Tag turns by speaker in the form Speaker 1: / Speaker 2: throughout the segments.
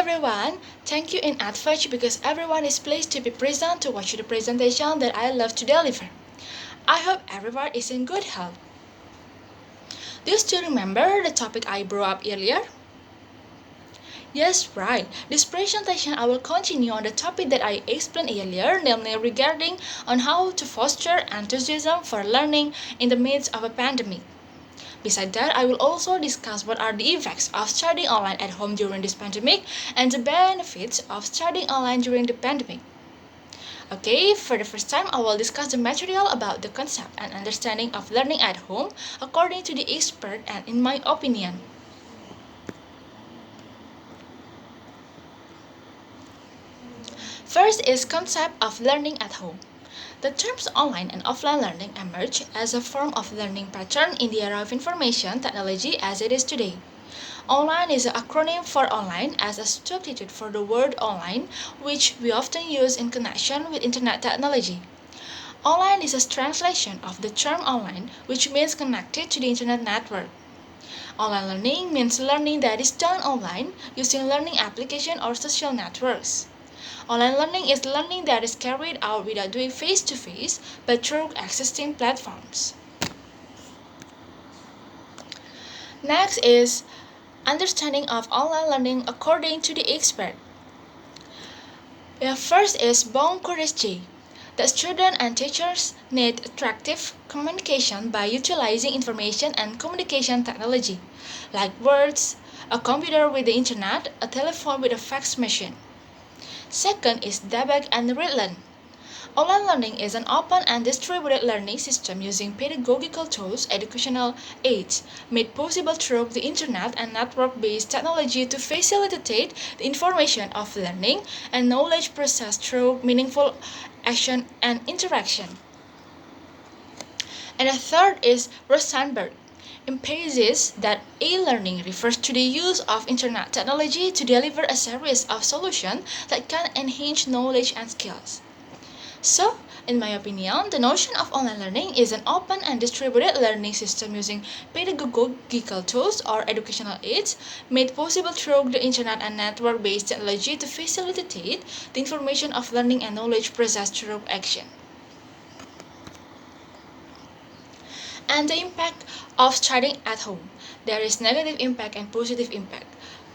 Speaker 1: everyone, thank you in advance because everyone is pleased to be present to watch the presentation that I love to deliver. I hope everyone is in good health. Do you still remember the topic I brought up earlier? Yes, right. This presentation I will continue on the topic that I explained earlier, namely regarding on how to foster enthusiasm for learning in the midst of a pandemic. Besides that, I will also discuss what are the effects of studying online at home during this pandemic and the benefits of studying online during the pandemic. Okay, for the first time, I will discuss the material about the concept and understanding of learning at home according to the expert and in my opinion. First is concept of learning at home. The terms online and offline learning emerge as a form of learning pattern in the era of information technology as it is today. Online is an acronym for online as a substitute for the word online, which we often use in connection with internet technology. Online is a translation of the term online, which means connected to the internet network. Online learning means learning that is done online using learning application or social networks. Online learning is learning that is carried out without doing face-to-face, but through existing platforms. Next is understanding of online learning according to the expert. First is bon courage. The student and teachers need attractive communication by utilizing information and communication technology, like words, a computer with the internet, a telephone with a fax machine. Second is debug and relearn. Online learning is an open and distributed learning system using pedagogical tools, educational aids, made possible through the internet and network-based technology to facilitate the information of learning and knowledge process through meaningful action and interaction. And the third is Rosenberg. Emphasizes that e-learning refers to the use of internet technology to deliver a series of solutions that can enhance knowledge and skills. So, in my opinion, the notion of online learning is an open and distributed learning system using pedagogical tools or educational aids made possible through the internet and network-based technology to facilitate the information of learning and knowledge processed through action. And the impact of studying at home. There is negative impact and positive impact.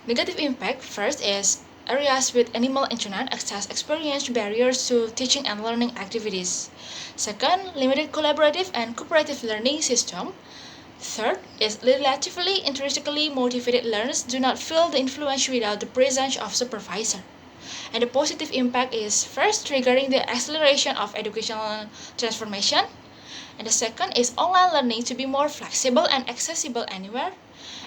Speaker 1: Negative impact first is areas with minimal internet access experience barriers to teaching and learning activities. Second, limited collaborative and cooperative learning system. Third is relatively intrinsically motivated learners do not feel the influence without the presence of supervisor. And the positive impact is first triggering the acceleration of educational transformation. And the second is online learning to be more flexible and accessible anywhere.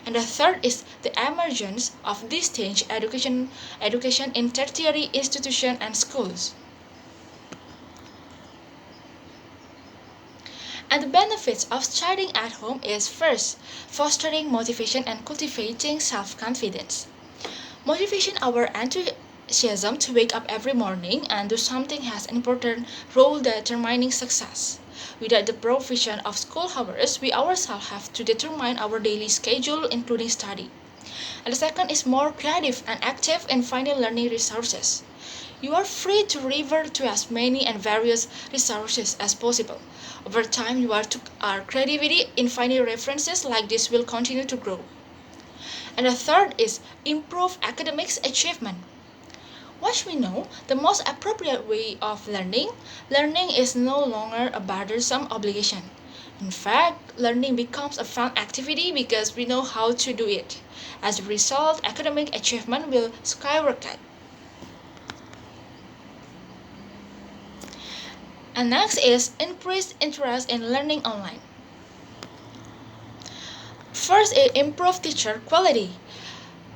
Speaker 1: And the third is the emergence of distance education in tertiary institutions and schools. And the benefits of studying at home is first, fostering motivation and cultivating self-confidence. Motivation our enthusiasm to wake up every morning and do something has an important role determining success. Without the provision of school hours, we ourselves have to determine our daily schedule, including study. And the second is more creative and active in finding learning resources. You are free to revert to as many and various resources as possible. Over time, our creativity in finding references like this will continue to grow. And the third is improve academics achievement. Once we know the most appropriate way of learning is no longer a burdensome obligation. In fact, learning becomes a fun activity because we know how to do it. As a result, academic achievement will skyrocket. And next is increased interest in learning online. First, it improves teacher quality.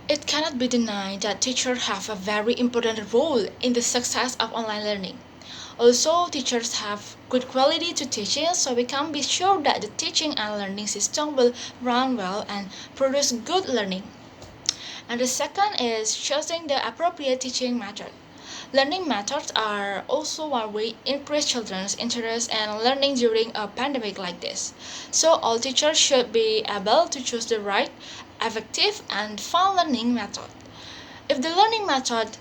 Speaker 1: It cannot be denied that teachers have a very important role in the success of online learning. Also, teachers have good quality to teaching, so we can be sure that the teaching and learning system will run well and produce good learning. And the second is choosing the appropriate teaching method. Learning methods are also one way to increase children's interest in learning during a pandemic like this. So all teachers should be able to choose the right, effective, and fun learning method. If the learning method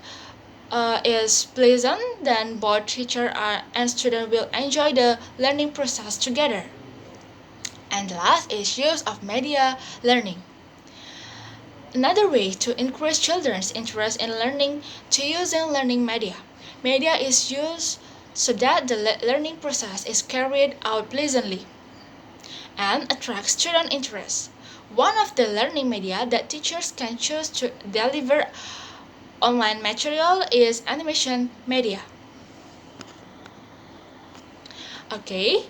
Speaker 1: is pleasant, then both teacher and student will enjoy the learning process together. And the last is use of media learning. Another way to encourage children's interest in learning to using learning media. Media is used so that the learning process is carried out pleasantly and attracts student interest. One of the learning media that teachers can choose to deliver online material is animation media. Okay,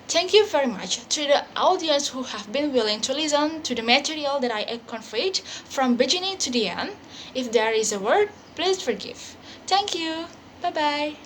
Speaker 1: thank you very much to the audience who have been willing to listen to the material that I conveyed from beginning to the end. If there is a word, please forgive. Thank you. Bye bye.